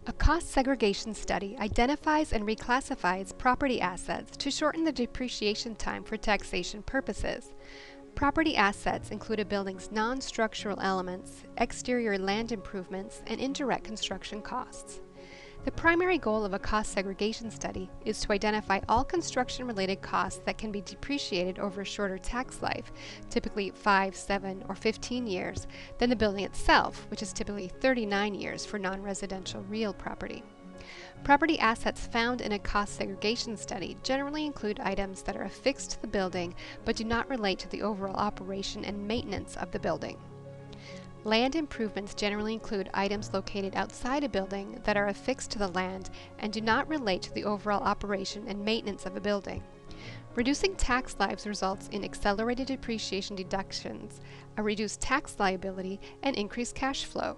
A cost segregation study identifies and reclassifies property assets to shorten the depreciation time for taxation purposes. Property assets include a building's non-structural elements, exterior land improvements, and indirect construction costs. The primary goal of a cost segregation study is to identify all construction-related costs that can be depreciated over a shorter tax life, typically 5, 7, or 15 years, than the building itself, which is typically 39 years for non-residential real property. Property assets found in a cost segregation study generally include items that are affixed to the building but do not relate to the overall operation and maintenance of the building. Land improvements generally include items located outside a building that are affixed to the land and do not relate to the overall operation and maintenance of a building. Reducing tax lives results in accelerated depreciation deductions, a reduced tax liability, and increased cash flow.